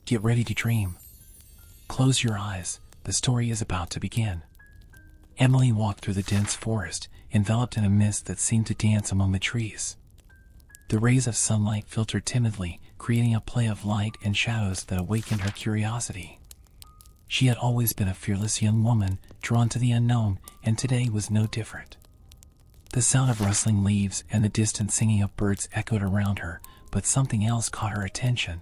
Get ready to dream. Close your eyes, the story is about to begin. Emily walked through the dense forest, enveloped in a mist that seemed to dance among the trees. The rays of sunlight filtered timidly, creating a play of light and shadows that awakened her curiosity. She had always been a fearless young woman, drawn to the unknown, and today was no different. The sound of rustling leaves and the distant singing of birds echoed around her, but something else caught her attention.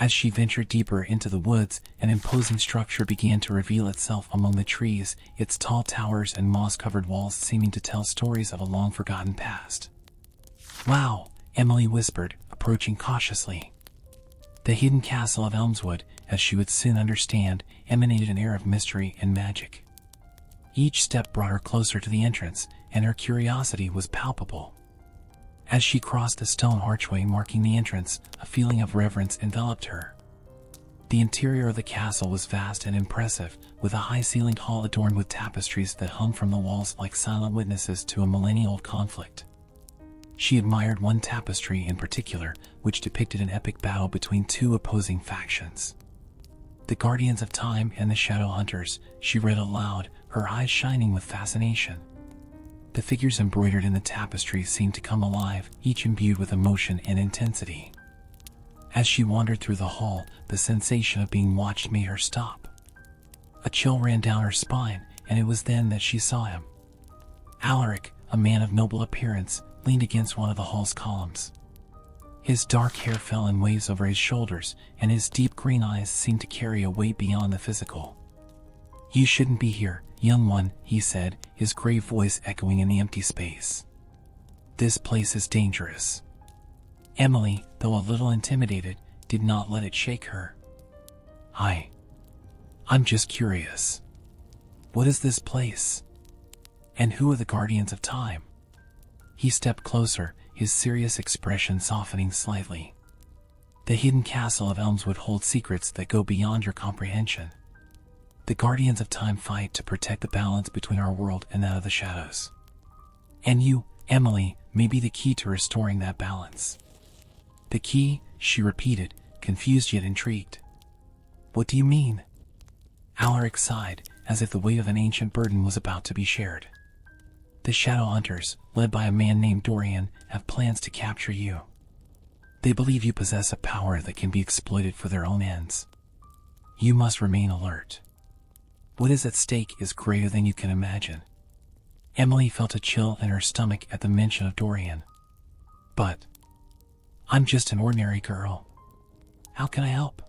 As she ventured deeper into the woods, an imposing structure began to reveal itself among the trees, its tall towers and moss-covered walls seeming to tell stories of a long-forgotten past. "Wow," Emily whispered, approaching cautiously. The hidden castle of Elmswood, as she would soon understand, emanated an air of mystery and magic. Each step brought her closer to the entrance, and her curiosity was palpable. As she crossed the stone archway marking the entrance, a feeling of reverence enveloped her. The interior of the castle was vast and impressive, with a high-ceilinged hall adorned with tapestries that hung from the walls like silent witnesses to a millennia-old conflict. She admired one tapestry in particular, which depicted an epic battle between two opposing factions. "The Guardians of Time and the Shadow Hunters," she read aloud, her eyes shining with fascination. The figures embroidered in the tapestry seemed to come alive, each imbued with emotion and intensity. As she wandered through the hall, the sensation of being watched made her stop. A chill ran down her spine, and it was then that she saw him. Alaric, a man of noble appearance, leaned against one of the hall's columns. His dark hair fell in waves over his shoulders, and his deep green eyes seemed to carry a weight beyond the physical. "You shouldn't be here, young one," he said, his grave voice echoing in the empty space. "This place is dangerous." Emily, though a little intimidated, did not let it shake her. I'm just curious. What is this place? And who are the Guardians of Time?" He stepped closer, his serious expression softening slightly. "The hidden castle of Elmswood holds secrets that go beyond your comprehension. The Guardians of Time fight to protect the balance between our world and that of the shadows. And you, Emily, may be the key to restoring that balance." "The key?" she repeated, confused yet intrigued. "What do you mean?" Alaric sighed, as if the weight of an ancient burden was about to be shared. "The Shadow Hunters, led by a man named Dorian, have plans to capture you. They believe you possess a power that can be exploited for their own ends. You must remain alert. What is at stake is greater than you can imagine." Emily felt a chill in her stomach at the mention of Dorian. "But I'm just an ordinary girl. How can I help?"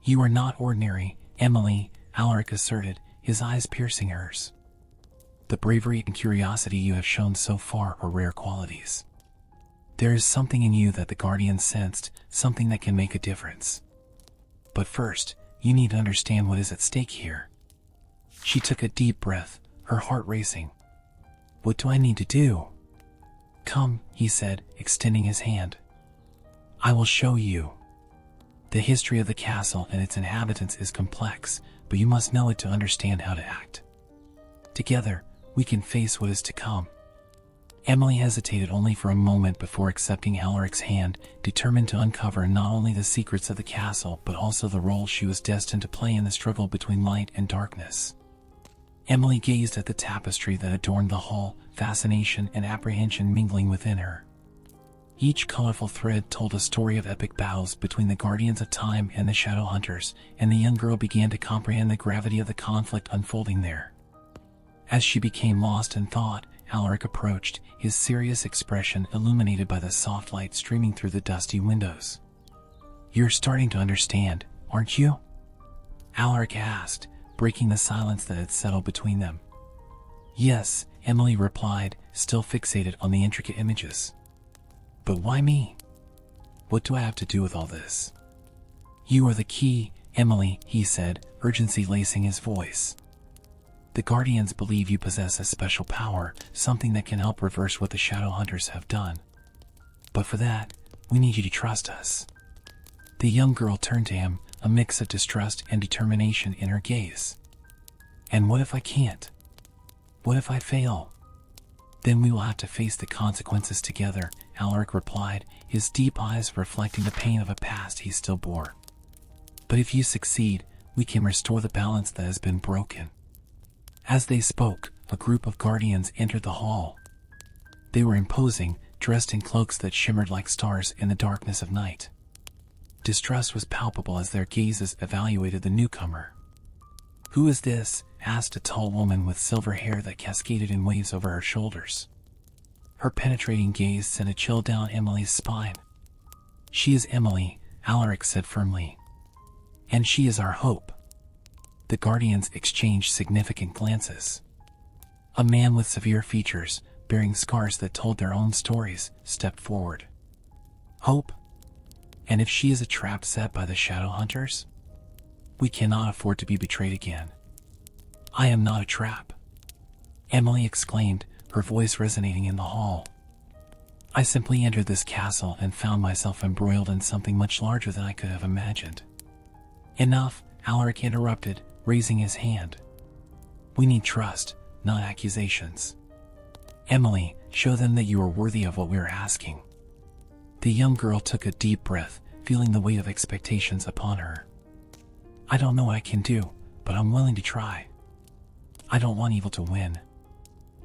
"You are not ordinary, Emily," Alaric asserted, his eyes piercing hers. "The bravery and curiosity you have shown so far are rare qualities. There is something in you that the Guardians sensed, something that can make a difference. But first, you need to understand what is at stake here." She took a deep breath, her heart racing. "What do I need to do?" "Come," he said, extending his hand. "I will show you. The history of the castle and its inhabitants is complex, but you must know it to understand how to act. Together, we can face what is to come." Emily hesitated only for a moment before accepting Alaric's hand, determined to uncover not only the secrets of the castle but also the role she was destined to play in the struggle between light and darkness. Emily gazed at the tapestry that adorned the hall, fascination and apprehension mingling within her. Each colorful thread told a story of epic battles between the Guardians of Time and the Shadow Hunters, and the young girl began to comprehend the gravity of the conflict unfolding there. As she became lost in thought, Alaric approached, his serious expression illuminated by the soft light streaming through the dusty windows. "You're starting to understand, aren't you?" Alaric asked, breaking the silence that had settled between them. "Yes," Emily replied, still fixated on the intricate images. "But why me? What do I have to do with all this?" "You are the key, Emily," he said, urgency lacing his voice. "The Guardians believe you possess a special power, something that can help reverse what the Shadow Hunters have done. But for that, we need you to trust us." The young girl turned to him, a mix of distrust and determination in her gaze. "And what if I can't? What if I fail?" "Then we will have to face the consequences together," Alaric replied, his deep eyes reflecting the pain of a past he still bore. But if you succeed, we can restore the balance that has been broken." As they spoke, a group of guardians entered the hall. They were imposing, dressed in cloaks that shimmered like stars in the darkness of night. Distrust was palpable as their gazes evaluated the newcomer. "Who is this?" asked a tall woman with silver hair that cascaded in waves over her shoulders. Her penetrating gaze sent a chill down Emily's spine. "She is Emily," Alaric said firmly. "And she is our hope." The guardians exchanged significant glances. A man with severe features, bearing scars that told their own stories, stepped forward. "Hope? And if she is a trap set by the shadow hunters? We cannot afford to be betrayed again." "I am not a trap," Emily exclaimed, her voice resonating in the hall. "I simply entered this castle and found myself embroiled in something much larger than I could have imagined." "Enough," Alaric interrupted, raising his hand. "We need trust, not accusations. Emily, show them that you are worthy of what we are asking." The young girl took a deep breath, feeling the weight of expectations upon her. "I don't know what I can do, but I'm willing to try. I don't want evil to win."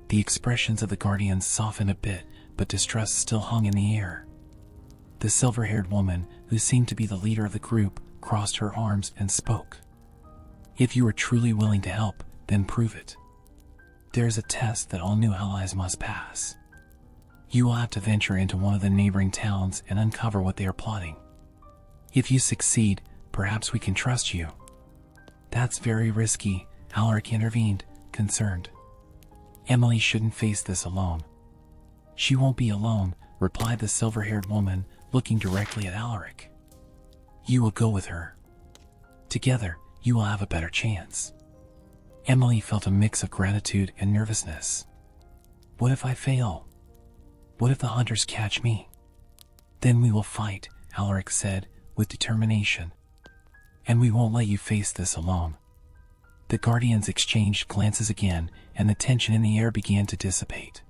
The expressions of the guardians softened a bit, but distrust still hung in the air. The silver-haired woman, who seemed to be the leader of the group, crossed her arms and spoke. "If you are truly willing to help, then prove it. There is a test that all new allies must pass. You will have to venture into one of the neighboring towns and uncover what they are plotting. If you succeed, perhaps we can trust you." "That's very risky," Alaric intervened, concerned. "Emily shouldn't face this alone." "She won't be alone," replied the silver-haired woman, looking directly at Alaric. "You will go with her. Together, you will have a better chance." Emily felt a mix of gratitude and nervousness. "What if I fail? What if the hunters catch me?" "Then we will fight," Alaric said, with determination. "And we won't let you face this alone." The guardians exchanged glances again, and the tension in the air began to dissipate.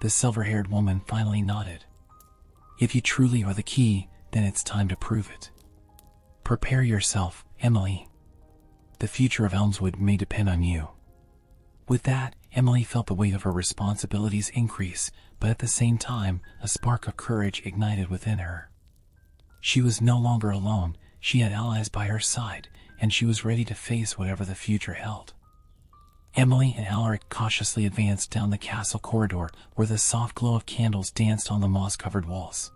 The silver-haired woman finally nodded. "If you truly are the key, then it's time to prove it. Prepare yourself, Emily. The future of Elmswood may depend on you." With that, Emily felt the weight of her responsibilities increase, but at the same time, a spark of courage ignited within her. She was no longer alone, she had allies by her side, and she was ready to face whatever the future held. Emily and Alaric cautiously advanced down the castle corridor, where the soft glow of candles danced on the moss-covered walls.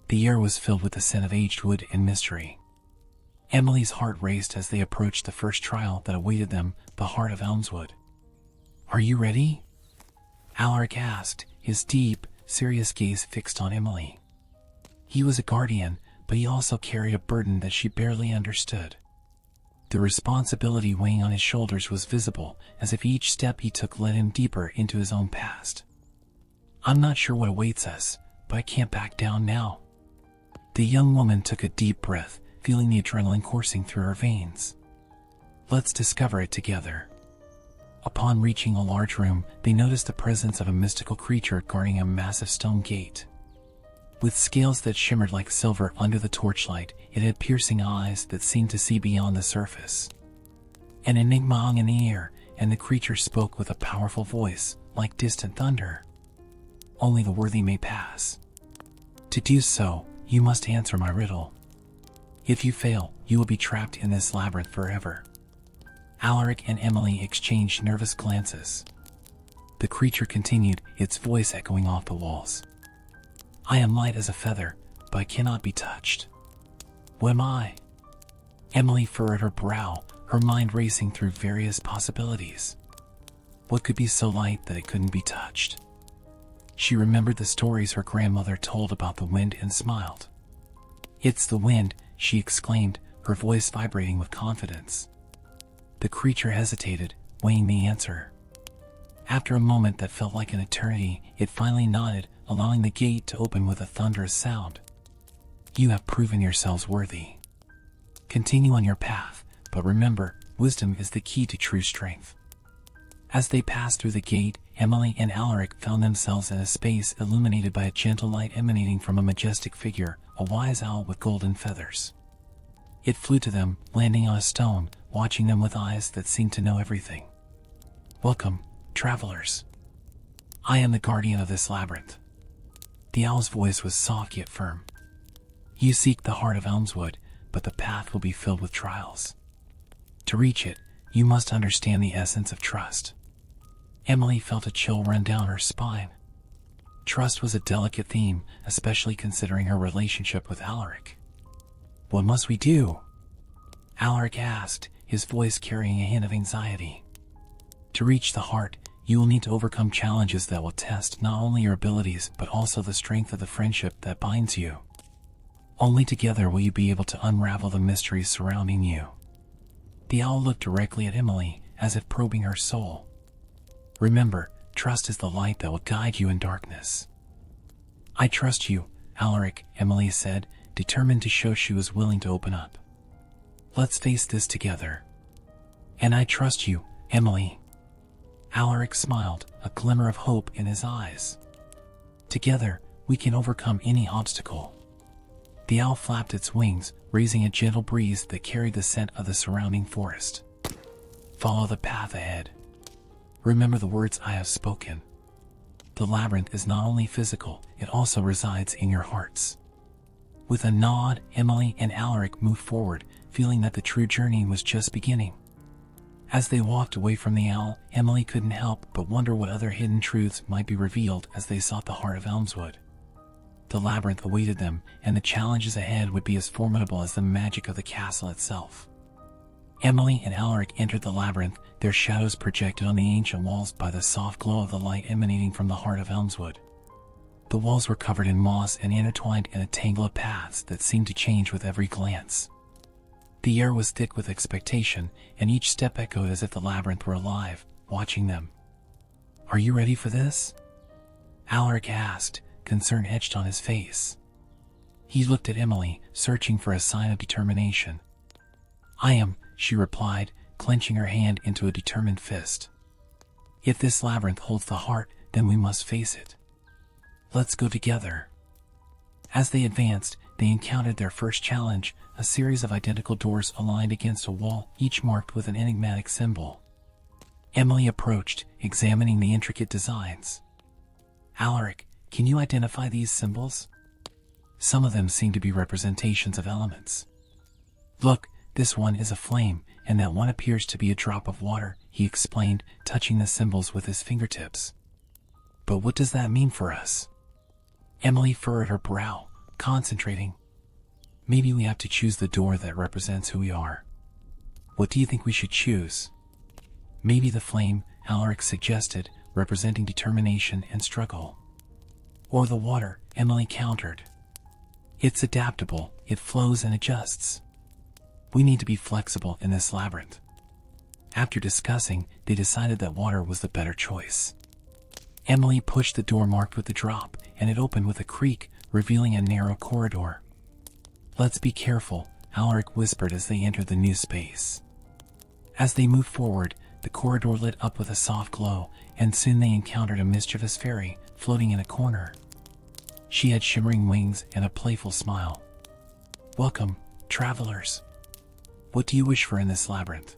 The air was filled with the scent of aged wood and mystery. Emily's heart raced as they approached the first trial that awaited them, the heart of Elmswood. "Are you ready?" Alaric asked, his deep, serious gaze fixed on Emily. He was a guardian, but he also carried a burden that she barely understood. The responsibility weighing on his shoulders was visible, as if each step he took led him deeper into his own past. "I'm not sure what awaits us, but I can't back down now." The young woman took a deep breath, feeling the adrenaline coursing through her veins. "Let's discover it together." Upon reaching a large room, they noticed the presence of a mystical creature guarding a massive stone gate. With scales that shimmered like silver under the torchlight, it had piercing eyes that seemed to see beyond the surface. An enigma hung in the air, and the creature spoke with a powerful voice, like distant thunder. "Only the worthy may pass. To do so, you must answer my riddle. If you fail, you will be trapped in this labyrinth forever." Alaric and Emily exchanged nervous glances. The creature continued, its voice echoing off the walls. "I am light as a feather, but I cannot be touched. What am I?" Emily furrowed her brow, her mind racing through various possibilities. What could be so light that it couldn't be touched? She remembered the stories her grandmother told about the wind and smiled. "It's the wind," she exclaimed, her voice vibrating with confidence. The creature hesitated, weighing the answer. After a moment that felt like an eternity, it finally nodded, allowing the gate to open with a thunderous sound. "You have proven yourselves worthy. Continue on your path, but remember, wisdom is the key to true strength." As they passed through the gate, Emily and Alaric found themselves in a space illuminated by a gentle light emanating from a majestic figure, a wise owl with golden feathers. It flew to them, landing on a stone, watching them with eyes that seemed to know everything. "Welcome, travelers. I am the guardian of this labyrinth." The owl's voice was soft yet firm. "You seek the heart of Elmswood, but the path will be filled with trials. To reach it, you must understand the essence of trust." Emily felt a chill run down her spine. Trust was a delicate theme, especially considering her relationship with Alaric. "What must we do?" Alaric asked, his voice carrying a hint of anxiety. "To reach the heart, you will need to overcome challenges that will test not only your abilities but also the strength of the friendship that binds you. Only together will you be able to unravel the mysteries surrounding you." The owl looked directly at Emily, as if probing her soul. "Remember, trust is the light that will guide you in darkness." "I trust you, Alaric," Emily said, determined to show she was willing to open up. "Let's face this together." "And I trust you, Emily." Alaric smiled, a glimmer of hope in his eyes. "Together, we can overcome any obstacle." The owl flapped its wings, raising a gentle breeze that carried the scent of the surrounding forest. "Follow the path ahead. Remember the words I have spoken. The labyrinth is not only physical, it also resides in your hearts." With a nod, Emily and Alaric moved forward, feeling that the true journey was just beginning. As they walked away from the owl, Emily couldn't help but wonder what other hidden truths might be revealed as they sought the heart of Elmswood. The labyrinth awaited them, and the challenges ahead would be as formidable as the magic of the castle itself. Emily and Alaric entered the labyrinth, their shadows projected on the ancient walls by the soft glow of the light emanating from the heart of Elmswood. The walls were covered in moss and intertwined in a tangle of paths that seemed to change with every glance. The air was thick with expectation, and each step echoed as if the labyrinth were alive, watching them. "Are you ready for this?" Alaric asked, concern etched on his face. He looked at Emily, searching for a sign of determination. "I am," she replied, clenching her hand into a determined fist. "If this labyrinth holds the heart, then we must face it. Let's go together." As they advanced, they encountered their first challenge, a series of identical doors aligned against a wall, each marked with an enigmatic symbol. Emily approached, examining the intricate designs. "Alaric, can you identify these symbols? Some of them seem to be representations of elements." "Look, this one is a flame, and that one appears to be a drop of water," he explained, touching the symbols with his fingertips. "But what does that mean for us?" Emily furrowed her brow, concentrating. "Maybe we have to choose the door that represents who we are." "What do you think we should choose?" "Maybe the flame," Alaric suggested, representing determination and struggle. "Or the water," Emily countered. "It's adaptable, it flows and adjusts. We need to be flexible in this labyrinth." After discussing, they decided that water was the better choice. Emily pushed the door marked with the drop, and it opened with a creak, revealing a narrow corridor. "Let's be careful," Alaric whispered as they entered the new space. As they moved forward, the corridor lit up with a soft glow, and soon they encountered a mischievous fairy, floating in a corner. She had shimmering wings and a playful smile. "Welcome, travelers. What do you wish for in this labyrinth?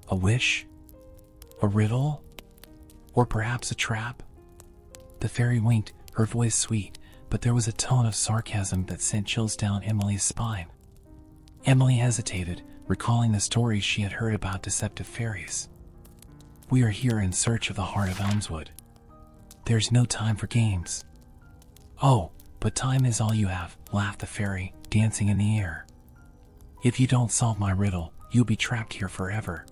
A wish? A riddle? Or perhaps a trap?" The fairy winked, her voice sweet, but there was a tone of sarcasm that sent chills down Emily's spine. Emily hesitated, recalling the stories she had heard about deceptive fairies. "We are here in search of the heart of Elmswood. There's no time for games." "Oh, but time is all you have," laughed the fairy, dancing in the air. "If you don't solve my riddle, you'll be trapped here forever."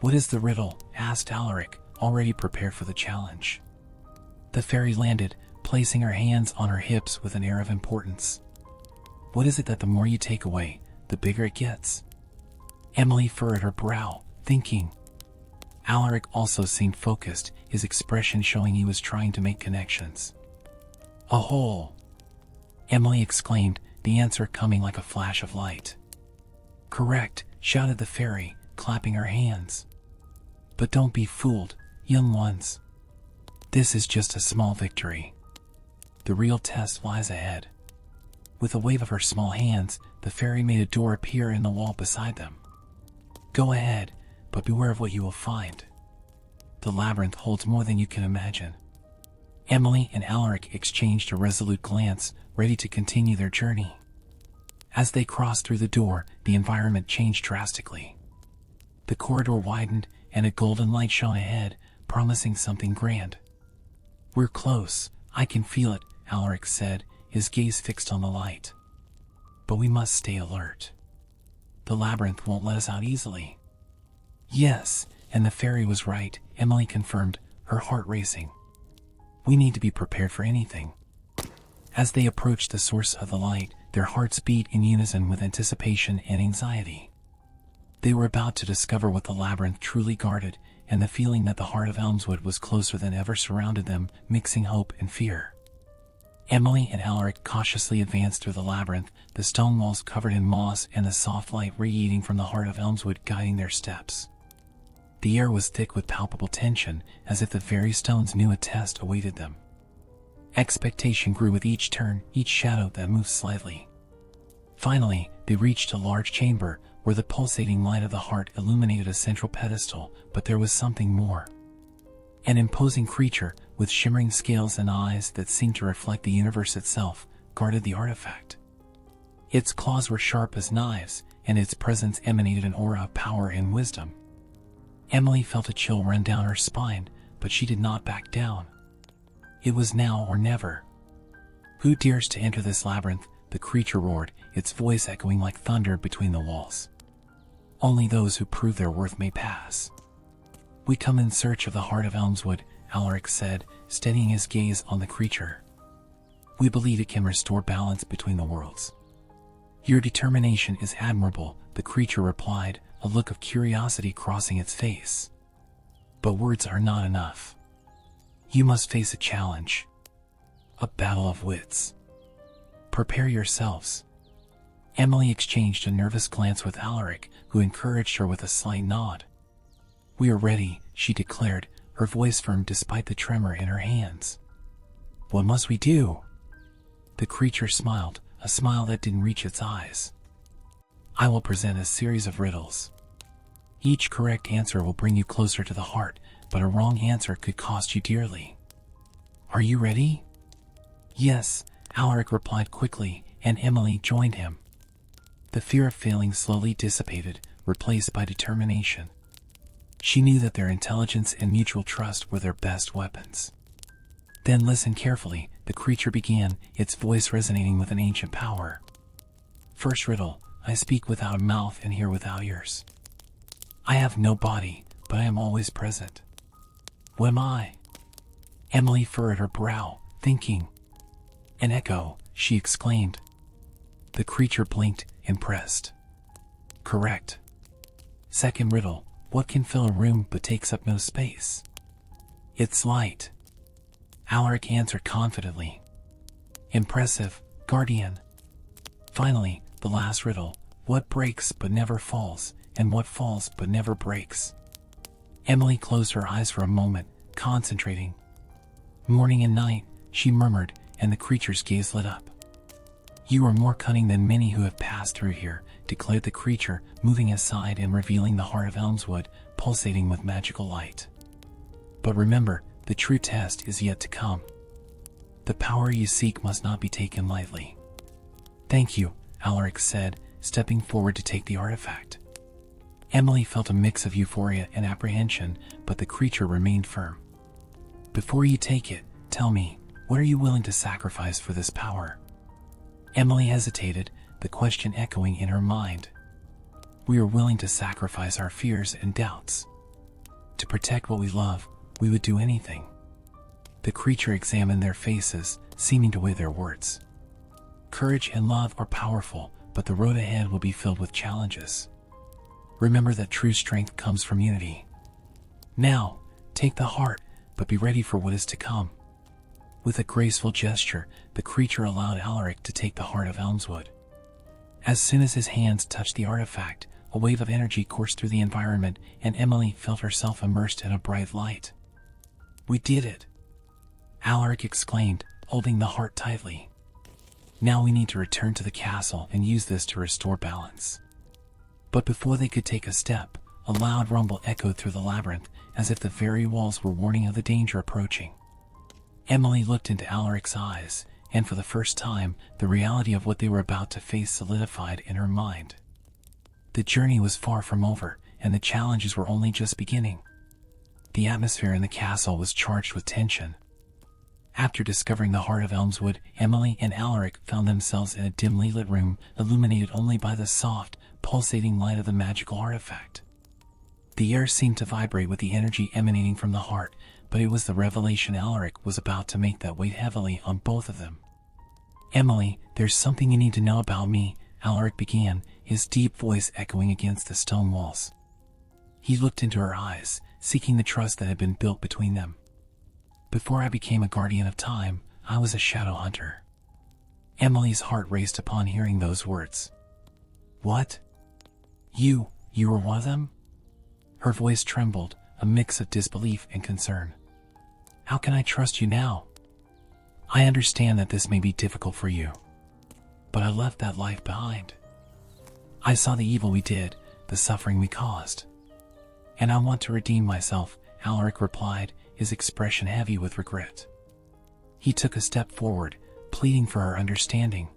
"What is the riddle?" asked Alaric, already prepared for the challenge. The fairy landed, placing her hands on her hips with an air of importance. "What is it that the more you take away, the bigger it gets?" Emily furrowed her brow, thinking. Alaric also seemed focused, his expression showing he was trying to make connections. "A hole!" Emily exclaimed, the answer coming like a flash of light. "Correct," shouted the fairy, clapping her hands. "But don't be fooled, young ones. This is just a small victory. The real test lies ahead." With a wave of her small hands, the fairy made a door appear in the wall beside them. Go ahead, but beware of what you will find. The labyrinth holds more than you can imagine. Emily and Alaric exchanged a resolute glance, ready to continue their journey. As they crossed through the door, the environment changed drastically. The corridor widened, and a golden light shone ahead, promising something grand. We're close, I can feel it, Alaric said, his gaze fixed on the light. But we must stay alert. The labyrinth won't let us out easily. Yes, and the fairy was right, Emily confirmed, her heart racing. We need to be prepared for anything. As they approached the source of the light, their hearts beat in unison with anticipation and anxiety. They were about to discover what the labyrinth truly guarded, and the feeling that the heart of Elmswood was closer than ever surrounded them, mixing hope and fear. Emily and Alaric cautiously advanced through the labyrinth, the stone walls covered in moss and the soft light radiating from the heart of Elmswood guiding their steps. The air was thick with palpable tension, as if the very stones knew a test awaited them. Expectation grew with each turn, each shadow that moved slightly. Finally, they reached a large chamber, where the pulsating light of the heart illuminated a central pedestal, but there was something more. An imposing creature, with shimmering scales and eyes that seemed to reflect the universe itself, guarded the artifact. Its claws were sharp as knives, and its presence emanated an aura of power and wisdom. Emily felt a chill run down her spine, but she did not back down. It was now or never. Who dares to enter this labyrinth? The creature roared, its voice echoing like thunder between the walls. Only those who prove their worth may pass. We come in search of the heart of Elmswood, Alaric said, steadying his gaze on the creature. We believe it can restore balance between the worlds. Your determination is admirable, the creature replied, a look of curiosity crossing its face. But words are not enough. You must face a challenge. A battle of wits. Prepare yourselves. Emily exchanged a nervous glance with Alaric, who encouraged her with a slight nod. We are ready, she declared, her voice firm despite the tremor in her hands. What must we do? The creature smiled, a smile that didn't reach its eyes. I will present a series of riddles. Each correct answer will bring you closer to the heart, but a wrong answer could cost you dearly. Are you ready? Yes, Alaric replied quickly, and Emily joined him. The fear of failing slowly dissipated, replaced by determination. She knew that their intelligence and mutual trust were their best weapons. Then listen carefully, the creature began, its voice resonating with an ancient power. First riddle, I speak without a mouth and hear without ears. I have no body, but I am always present. What am I? Emily furrowed her brow, thinking. An echo, she exclaimed. The creature blinked, impressed. Correct. Second riddle, what can fill a room but takes up no space? It's light. Alaric answered confidently. Impressive, guardian. Finally, the last riddle, what breaks but never falls, and what falls but never breaks? Emily closed her eyes for a moment, concentrating. Morning and night, she murmured, and the creature's gaze lit up. You are more cunning than many who have passed through here, declared the creature, moving aside and revealing the heart of Elmswood, pulsating with magical light. But remember, the true test is yet to come. The power you seek must not be taken lightly. Thank you, Alaric said, stepping forward to take the artifact. Emily felt a mix of euphoria and apprehension, but the creature remained firm. Before you take it, tell me, what are you willing to sacrifice for this power? Emily hesitated, the question echoing in her mind. We are willing to sacrifice our fears and doubts. To protect what we love, we would do anything. The creature examined their faces, seeming to weigh their words. Courage and love are powerful, but the road ahead will be filled with challenges. Remember that true strength comes from unity. Now, take the heart, but be ready for what is to come. With a graceful gesture, the creature allowed Alaric to take the heart of Elmswood. As soon as his hands touched the artifact, a wave of energy coursed through the environment, and Emily felt herself immersed in a bright light. We did it! Alaric exclaimed, holding the heart tightly. Now we need to return to the castle and use this to restore balance. But before they could take a step, a loud rumble echoed through the labyrinth, as if the very walls were warning of the danger approaching. Emily looked into Alaric's eyes, and for the first time, the reality of what they were about to face solidified in her mind. The journey was far from over, and the challenges were only just beginning. The atmosphere in the castle was charged with tension. After discovering the heart of Elmswood, Emily and Alaric found themselves in a dimly lit room, illuminated only by the soft, pulsating light of the magical artifact. The air seemed to vibrate with the energy emanating from the heart, but it was the revelation Alaric was about to make that weighed heavily on both of them. "Emily, there's something you need to know about me," Alaric began, his deep voice echoing against the stone walls. He looked into her eyes, seeking the trust that had been built between them. "Before I became a guardian of time, I was a shadow hunter." Emily's heart raced upon hearing those words. "What? You were one of them?" Her voice trembled, a mix of disbelief and concern. "How can I trust you now? I understand that this may be difficult for you, but I left that life behind. I saw the evil we did, the suffering we caused, and I want to redeem myself," Alaric replied, his expression heavy with regret. He took a step forward, pleading for her understanding.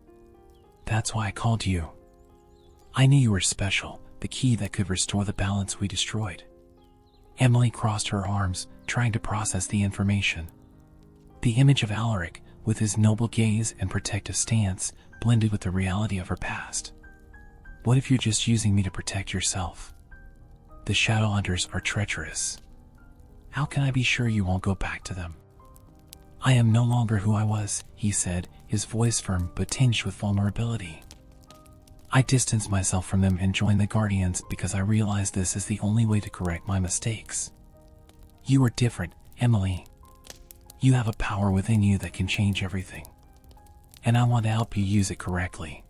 "That's why I called you. I knew you were special, the key that could restore the balance we destroyed." Emily crossed her arms, trying to process the information. The image of Alaric, with his noble gaze and protective stance, blended with the reality of her past. "What if you're just using me to protect yourself? The shadow hunters are treacherous. How can I be sure you won't go back to them?" "I am no longer who I was," he said, his voice firm but tinged with vulnerability. "I distanced myself from them and joined the Guardians because I realized this is the only way to correct my mistakes. You are different, Emily. You have a power within you that can change everything, and I want to help you use it correctly."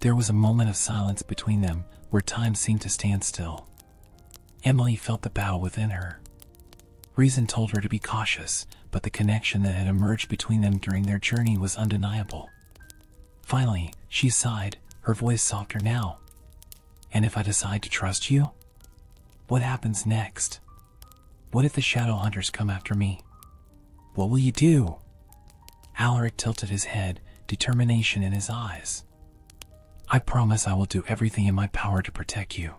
There was a moment of silence between them, where time seemed to stand still. Emily felt the battle within her. Reason told her to be cautious, but the connection that had emerged between them during their journey was undeniable. Finally, she sighed, her voice softer now. "And if I decide to trust you? What happens next? What if the shadow hunters come after me? What will you do?" Alaric tilted his head, determination in his eyes. "I promise I will do everything in my power to protect you.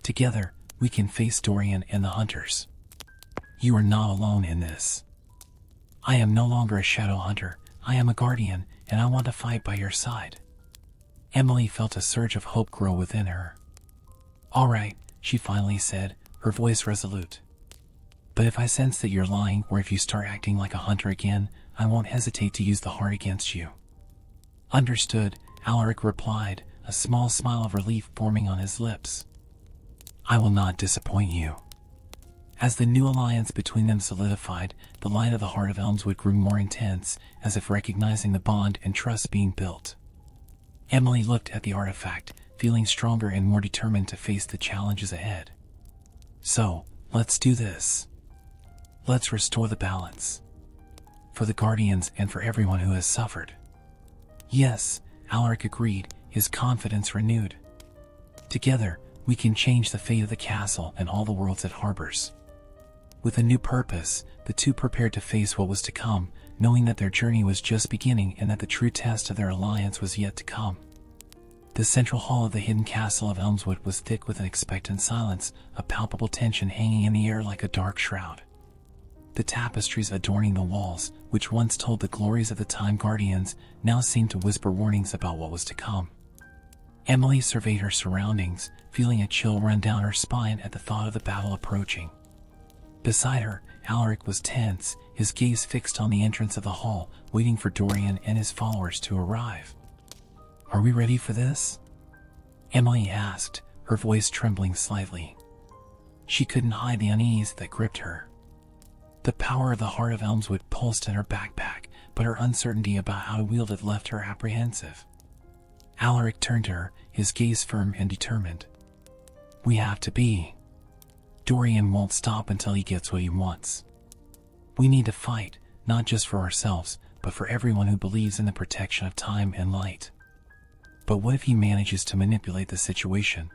Together, we can face Dorian and the hunters. You are not alone in this. I am no longer a shadow hunter, I am a guardian, and I want to fight by your side." Emily felt a surge of hope grow within her. "All right," she finally said, her voice resolute. "But if I sense that you're lying, or if you start acting like a hunter again, I won't hesitate to use the heart against you." "Understood," Alaric replied, a small smile of relief forming on his lips. "I will not disappoint you." As the new alliance between them solidified, the light of the heart of Elmswood grew more intense, as if recognizing the bond and trust being built. Emily looked at the artifact, feeling stronger and more determined to face the challenges ahead. "So, let's do this. Let's restore the balance. For the Guardians and for everyone who has suffered." "Yes," Alaric agreed, his confidence renewed. "Together, we can change the fate of the castle and all the worlds it harbors." With a new purpose, the two prepared to face what was to come, knowing that their journey was just beginning and that the true test of their alliance was yet to come. The central hall of the hidden castle of Elmswood was thick with an expectant silence, a palpable tension hanging in the air like a dark shroud. The tapestries adorning the walls, which once told the glories of the Time Guardians, now seemed to whisper warnings about what was to come. Emily surveyed her surroundings, feeling a chill run down her spine at the thought of the battle approaching. Beside her, Alaric was tense, his gaze fixed on the entrance of the hall, waiting for Dorian and his followers to arrive. "Are we ready for this?" Emily asked, her voice trembling slightly. She couldn't hide the unease that gripped her. The power of the heart of Elmswood pulsed in her backpack, but her uncertainty about how to wield it left her apprehensive. Alaric turned to her, his gaze firm and determined. "We have to be. Dorian won't stop until he gets what he wants. We need to fight, not just for ourselves, but for everyone who believes in the protection of time and light. But what if he manages to manipulate the situation?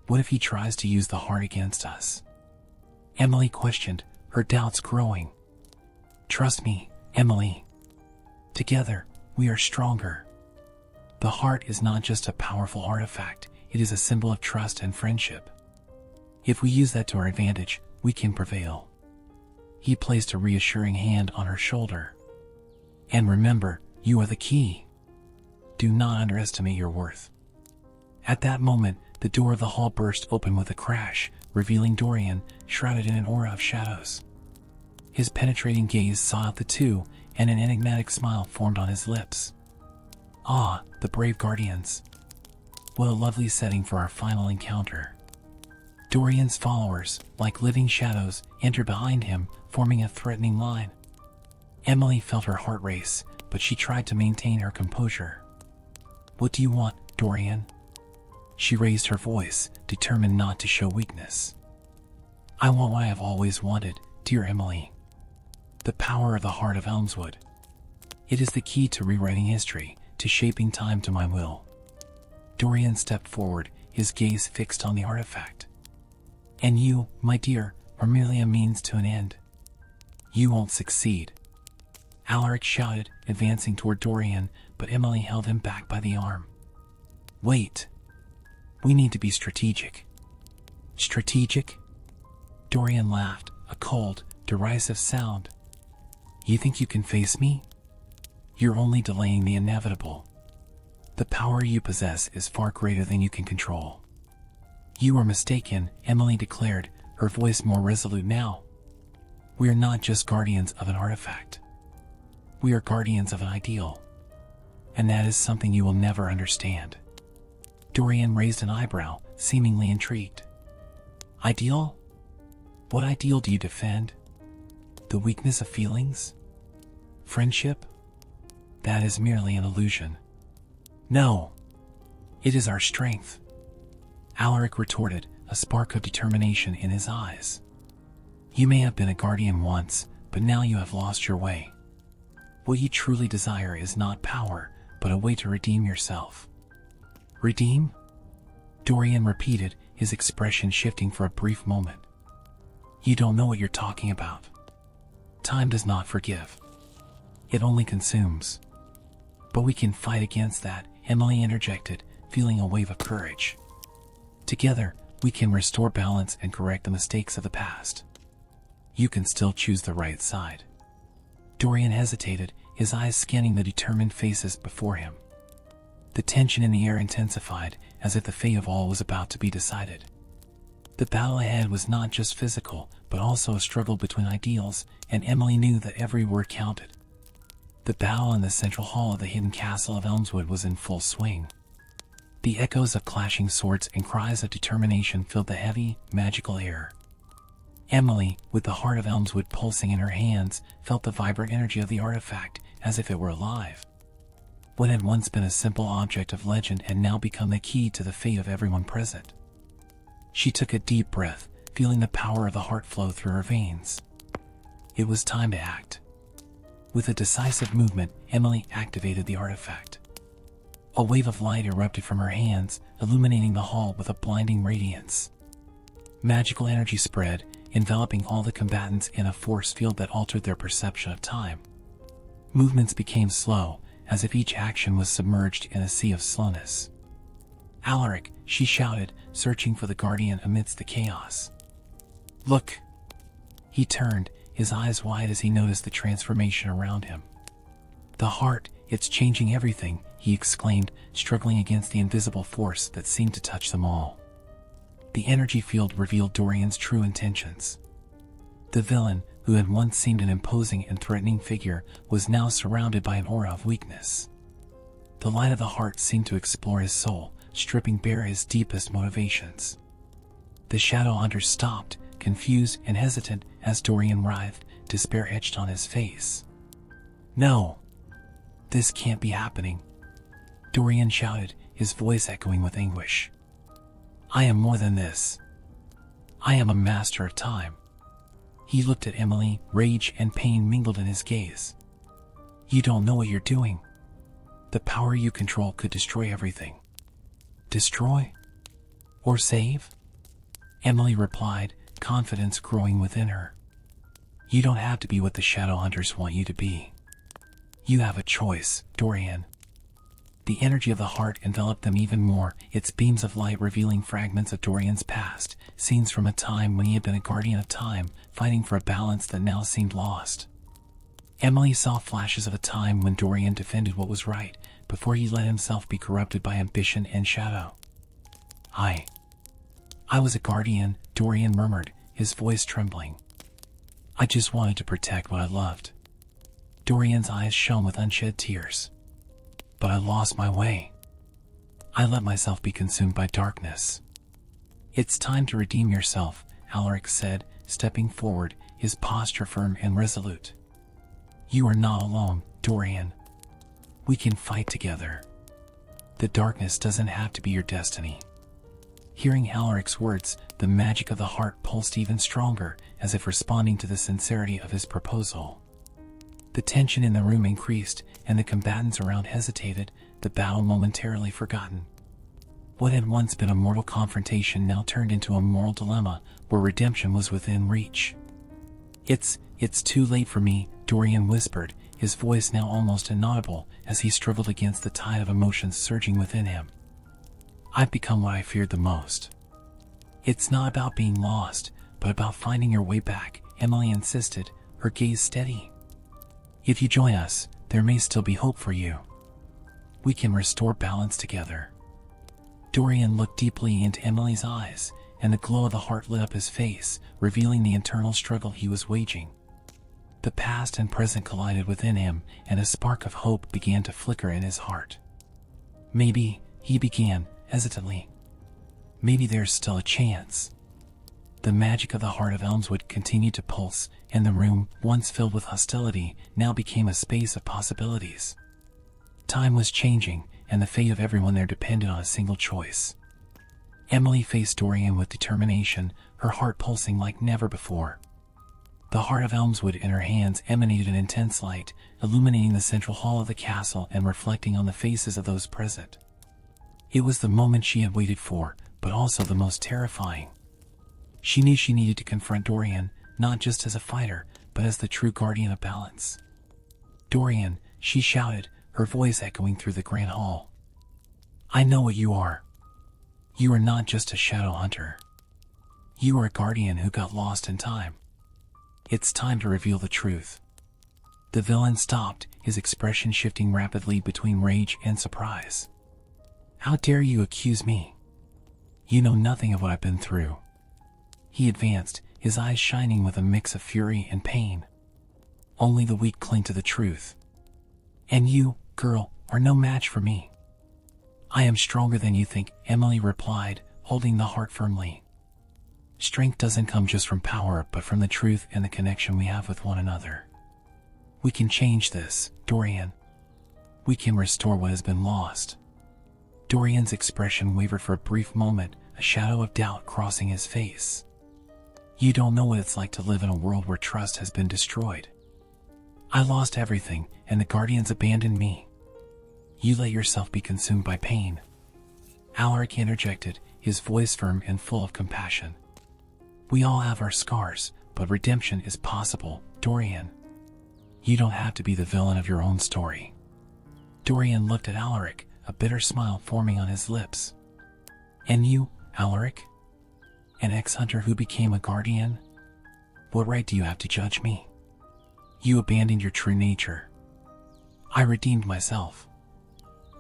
What if he tries to use the heart against us? Emily questioned, her doubts growing. Trust me, Emily. Together, we are stronger. The heart is not just a powerful artifact, it is a symbol of trust and friendship. If we use that to our advantage, we can prevail. He placed a reassuring hand on her shoulder. And remember, you are the key. Do not underestimate your worth. At that moment, the door of the hall burst open with a crash, revealing Dorian, shrouded in an aura of shadows. His penetrating gaze saw out the two, and an enigmatic smile formed on his lips. Ah, the brave guardians. What a lovely setting for our final encounter. Dorian's followers, like living shadows, entered behind him, forming a threatening line. Emily felt her heart race, but she tried to maintain her composure. What do you want, Dorian? She raised her voice, determined not to show weakness. I want what I have always wanted, dear Emily. The power of the heart of Elmswood. It is the key to rewriting history, to shaping time to my will. Dorian stepped forward, his gaze fixed on the artifact. And you, my dear, are merely a means to an end. You won't succeed. Alaric shouted, advancing toward Dorian, but Emily held him back by the arm. Wait. We need to be strategic. Strategic? Dorian laughed, a cold, derisive sound. You think you can face me? You're only delaying the inevitable. The power you possess is far greater than you can control. You are mistaken, Emily declared, her voice more resolute now. We are not just guardians of an artifact. We are guardians of an ideal. And that is something you will never understand. Dorian raised an eyebrow, seemingly intrigued. Ideal? What ideal do you defend? The weakness of feelings? Friendship? That is merely an illusion. No. It is our strength. Alaric retorted, a spark of determination in his eyes. You may have been a guardian once, but now you have lost your way. What you truly desire is not power, but a way to redeem yourself. Redeem? Dorian repeated, his expression shifting for a brief moment. You don't know what you're talking about. Time does not forgive. It only consumes. But we can fight against that, Emily interjected, feeling a wave of courage. Together, we can restore balance and correct the mistakes of the past. You can still choose the right side. Dorian hesitated, his eyes scanning the determined faces before him. The tension in the air intensified, as if the fate of all was about to be decided. The battle ahead was not just physical, but also a struggle between ideals, and Emily knew that every word counted. The battle in the central hall of the hidden castle of Elmswood was in full swing. The echoes of clashing swords and cries of determination filled the heavy, magical air. Emily, with the heart of Elmswood pulsing in her hands, felt the vibrant energy of the artifact, as if it were alive. What had once been a simple object of legend had now become the key to the fate of everyone present. She took a deep breath, feeling the power of the heart flow through her veins. It was time to act. With a decisive movement, Emily activated the artifact. A wave of light erupted from her hands, illuminating the hall with a blinding radiance. Magical energy spread, enveloping all the combatants in a force field that altered their perception of time. Movements became slow, as if each action was submerged in a sea of slowness. Alaric, she shouted, searching for the guardian amidst the chaos. Look! He turned, his eyes wide as he noticed the transformation around him. The heart, it's changing everything, he exclaimed, struggling against the invisible force that seemed to touch them all. The energy field revealed Dorian's true intentions. The villain, who had once seemed an imposing and threatening figure, was now surrounded by an aura of weakness. The light of the heart seemed to explore his soul, stripping bare his deepest motivations. The shadow hunter stopped, confused and hesitant, as Dorian writhed, despair etched on his face. No! This can't be happening! Dorian shouted, his voice echoing with anguish. I am more than this. I am a master of time. He looked at Emily, rage and pain mingled in his gaze. You don't know what you're doing. The power you control could destroy everything. Destroy? Or save? Emily replied, confidence growing within her. You don't have to be what the shadow hunters want you to be. You have a choice, Dorian. The energy of the heart enveloped them even more, its beams of light revealing fragments of Dorian's past, scenes from a time when he had been a guardian of time, fighting for a balance that now seemed lost. Emily saw flashes of a time when Dorian defended what was right, before he let himself be corrupted by ambition and shadow. I was a guardian, Dorian murmured, his voice trembling. I just wanted to protect what I loved. Dorian's eyes shone with unshed tears. But I lost my way. I let myself be consumed by darkness. It's time to redeem yourself, Alaric said, stepping forward, his posture firm and resolute. You are not alone, Dorian. We can fight together. The darkness doesn't have to be your destiny. Hearing Alaric's words, the magic of the heart pulsed even stronger, as if responding to the sincerity of his proposal. The tension in the room increased, and the combatants around hesitated, the battle momentarily forgotten. What had once been a mortal confrontation now turned into a moral dilemma, where redemption was within reach. It's too late for me, Dorian whispered, his voice now almost inaudible, as he struggled against the tide of emotions surging within him. I've become what I feared the most. It's not about being lost, but about finding your way back, Emily insisted, her gaze steady. If you join us, there may still be hope for you. We can restore balance together. Dorian looked deeply into Emily's eyes, and the glow of the heart lit up his face, revealing the internal struggle he was waging. The past and present collided within him, and a spark of hope began to flicker in his heart. Maybe, he began, hesitantly. Maybe there's still a chance. The magic of the heart of Elmswood continued to pulse, and the room, once filled with hostility, now became a space of possibilities. Time was changing, and the fate of everyone there depended on a single choice. Emily faced Dorian with determination, her heart pulsing like never before. The heart of Elmswood in her hands emanated an intense light, illuminating the central hall of the castle and reflecting on the faces of those present. It was the moment she had waited for, but also the most terrifying. She knew she needed to confront Dorian, not just as a fighter, but as the true guardian of balance. Dorian, she shouted, her voice echoing through the grand hall. I know what you are. You are not just a shadow hunter. You are a guardian who got lost in time. It's time to reveal the truth. The villain stopped, his expression shifting rapidly between rage and surprise. How dare you accuse me? You know nothing of what I've been through. He advanced, his eyes shining with a mix of fury and pain. Only the weak cling to the truth. And you, girl, are no match for me. I am stronger than you think, Emily replied, holding the heart firmly. Strength doesn't come just from power, but from the truth and the connection we have with one another. We can change this, Dorian. We can restore what has been lost. Dorian's expression wavered for a brief moment, a shadow of doubt crossing his face. You don't know what it's like to live in a world where trust has been destroyed. I lost everything, and the Guardians abandoned me. You let yourself be consumed by pain. Alaric interjected, his voice firm and full of compassion. We all have our scars, but redemption is possible, Dorian. You don't have to be the villain of your own story. Dorian looked at Alaric, a bitter smile forming on his lips. And you, Alaric? An ex-hunter who became a guardian? What right do you have to judge me? You abandoned your true nature. I redeemed myself.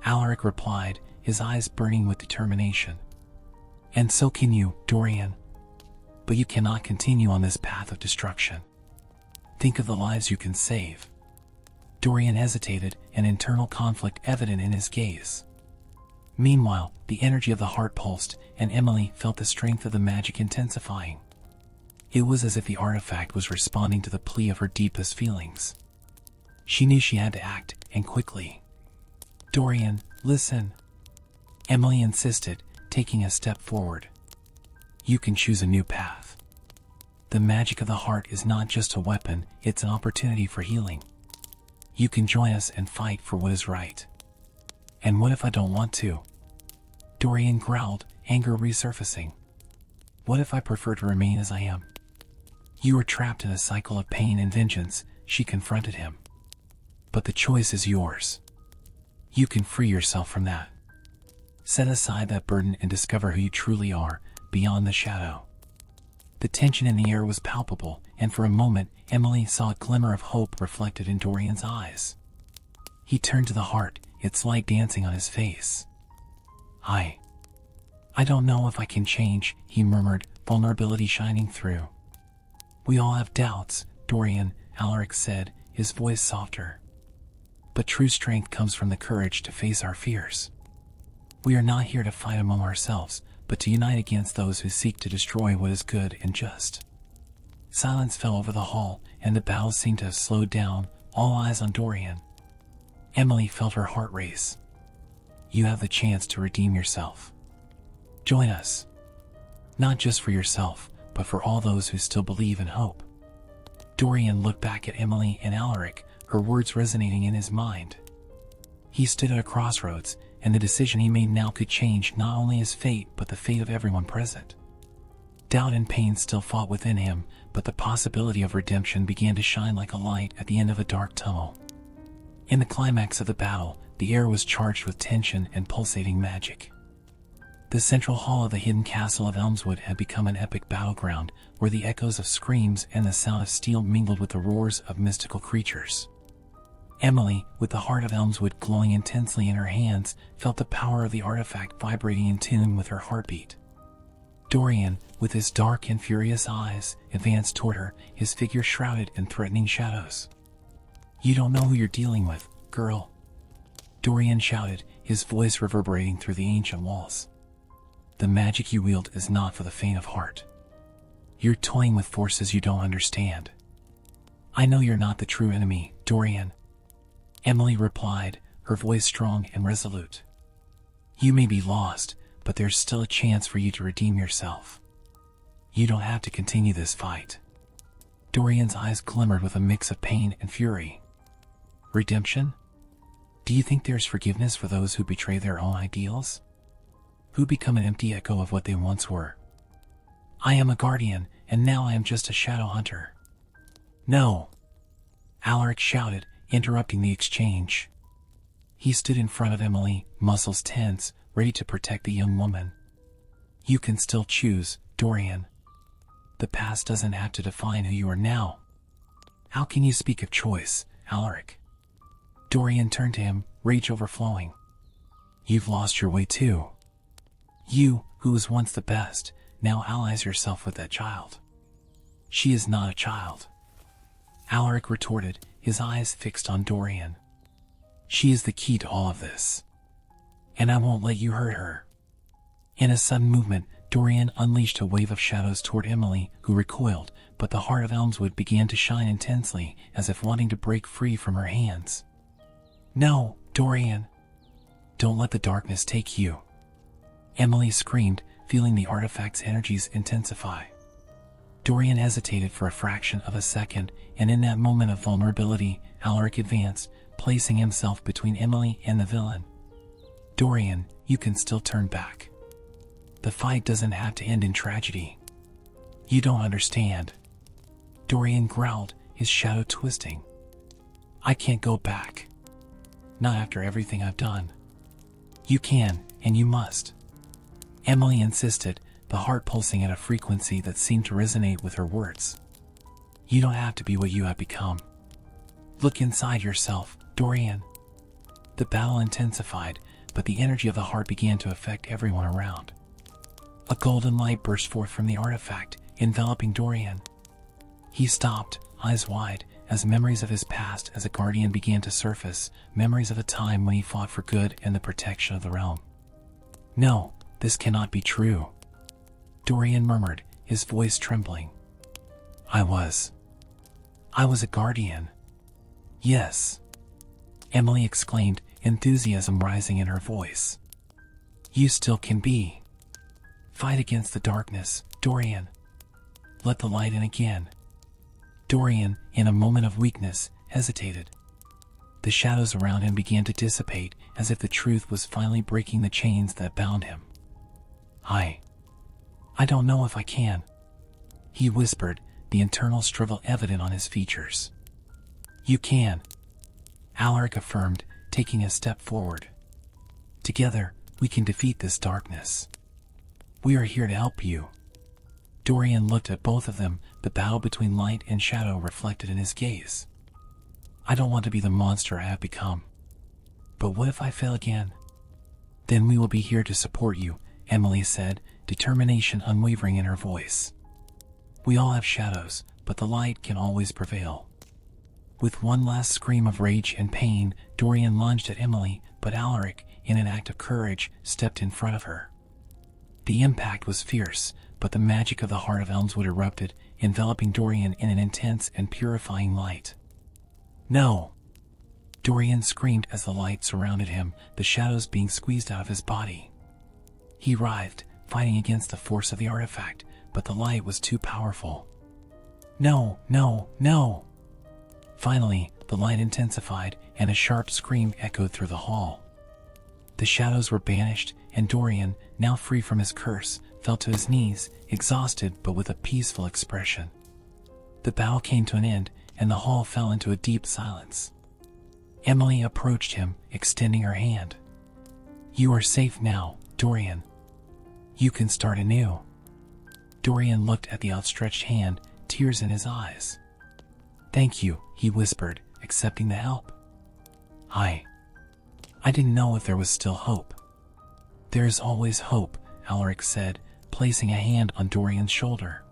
Alaric replied, his eyes burning with determination. And so can you, Dorian. But you cannot continue on this path of destruction. Think of the lives you can save. Dorian hesitated, an internal conflict evident in his gaze. Meanwhile, the energy of the heart pulsed, and Emily felt the strength of the magic intensifying. It was as if the artifact was responding to the plea of her deepest feelings. She knew she had to act, and quickly. Dorian, listen. Emily insisted, taking a step forward. You can choose a new path. The magic of the heart is not just a weapon, it's an opportunity for healing. You can join us and fight for what is right. And what if I don't want to? Dorian growled, anger resurfacing. What if I prefer to remain as I am? You are trapped in a cycle of pain and vengeance, she confronted him. But the choice is yours. You can free yourself from that. Set aside that burden and discover who you truly are, beyond the shadow. The tension in the air was palpable, and for a moment, Emily saw a glimmer of hope reflected in Dorian's eyes. He turned to the heart, its light dancing on his face. I don't know if I can change, he murmured, vulnerability shining through. We all have doubts, Dorian, Alaric said, his voice softer. But true strength comes from the courage to face our fears. We are not here to fight among ourselves, but to unite against those who seek to destroy what is good and just. Silence fell over the hall, and the battle seemed to have slowed down, all eyes on Dorian. Emily felt her heart race. You have the chance to redeem yourself. Join us. Not just for yourself, but for all those who still believe and hope. Dorian looked back at Emily and Alaric, her words resonating in his mind. He stood at a crossroads, and the decision he made now could change not only his fate, but the fate of everyone present. Doubt and pain still fought within him, but the possibility of redemption began to shine like a light at the end of a dark tunnel. In the climax of the battle, the air was charged with tension and pulsating magic. The central hall of the hidden castle of Elmswood had become an epic battleground, where the echoes of screams and the sound of steel mingled with the roars of mystical creatures. Emily, with the heart of Elmswood glowing intensely in her hands, felt the power of the artifact vibrating in tune with her heartbeat. Dorian, with his dark and furious eyes, advanced toward her, his figure shrouded in threatening shadows. You don't know who you're dealing with, girl, Dorian shouted, his voice reverberating through the ancient walls. The magic you wield is not for the faint of heart. You're toying with forces you don't understand. I know you're not the true enemy, Dorian, Emily replied, her voice strong and resolute. You may be lost, but there's still a chance for you to redeem yourself. You don't have to continue this fight. Dorian's eyes glimmered with a mix of pain and fury. Redemption? Do you think there's forgiveness for those who betray their own ideals? Who become an empty echo of what they once were? I am a guardian, and now I am just a shadow hunter. No! Alaric shouted, interrupting the exchange. He stood in front of Emily, muscles tense, ready to protect the young woman. You can still choose, Dorian. The past doesn't have to define who you are now. How can you speak of choice, Alaric? Dorian turned to him, rage overflowing. You've lost your way too. You, who was once the best, now allies yourself with that child. She is not a child, Alaric retorted, his eyes fixed on Dorian. She is the key to all of this. And I won't let you hurt her. In a sudden movement, Dorian unleashed a wave of shadows toward Emily, who recoiled, but the heart of Elmswood began to shine intensely, as if wanting to break free from her hands. No, Dorian. Don't let the darkness take you. Emily screamed, feeling the artifact's energies intensify. Dorian hesitated for a fraction of a second, and in that moment of vulnerability, Alaric advanced, placing himself between Emily and the villain. Dorian, you can still turn back. The fight doesn't have to end in tragedy. You don't understand. Dorian growled, his shadow twisting. I can't go back. Not after everything I've done. You can, and you must. Emily insisted, the heart pulsing at a frequency that seemed to resonate with her words. You don't have to be what you have become. Look inside yourself, Dorian. The battle intensified, but the energy of the heart began to affect everyone around. A golden light burst forth from the artifact, enveloping Dorian. He stopped, eyes wide, as memories of his past as a guardian began to surface, memories of a time when he fought for good and the protection of the realm. No, this cannot be true, Dorian murmured, his voice trembling. I was a guardian. Yes, Emily exclaimed, enthusiasm rising in her voice. You still can be. Fight against the darkness, Dorian. Let the light in again. Dorian, in a moment of weakness, hesitated. The shadows around him began to dissipate, as if the truth was finally breaking the chains that bound him. I don't know if I can," he whispered, the internal struggle evident on his features. "You can," Alaric affirmed, taking a step forward. "Together, we can defeat this darkness. We are here to help you." Dorian looked at both of them, the battle between light and shadow reflected in his gaze. "I don't want to be the monster I have become. But what if I fail again?" "Then we will be here to support you," Emily said, determination unwavering in her voice. "We all have shadows, but the light can always prevail." With one last scream of rage and pain, Dorian lunged at Emily, but Alaric, in an act of courage, stepped in front of her. The impact was fierce, but the magic of the heart of Elmswood erupted, enveloping Dorian in an intense and purifying light. "No!" Dorian screamed as the light surrounded him, the shadows being squeezed out of his body. He writhed, fighting against the force of the artifact, but the light was too powerful. "No, no, no!" Finally, the light intensified, and a sharp scream echoed through the hall. The shadows were banished, and Dorian, now free from his curse, fell to his knees, exhausted but with a peaceful expression. The battle came to an end, and the hall fell into a deep silence. Emily approached him, extending her hand. "You are safe now, Dorian. You can start anew." Dorian looked at the outstretched hand, tears in his eyes. "Thank you," he whispered, accepting the help. I didn't know if there was still hope." "There is always hope," Alaric said, placing a hand on Dorian's shoulder.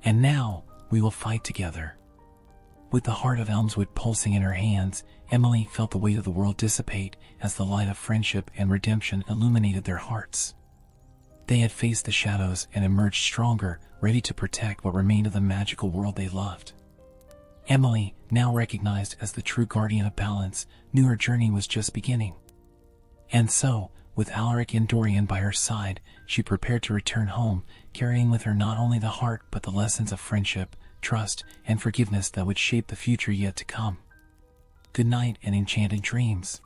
"And now, we will fight together." With the heart of Elmswood pulsing in her hands, Emily felt the weight of the world dissipate as the light of friendship and redemption illuminated their hearts. They had faced the shadows and emerged stronger, ready to protect what remained of the magical world they loved. Emily, now recognized as the true guardian of balance, knew her journey was just beginning. And so, with Alaric and Dorian by her side, she prepared to return home, carrying with her not only the heart but the lessons of friendship, trust, and forgiveness that would shape the future yet to come. Good night and enchanted dreams.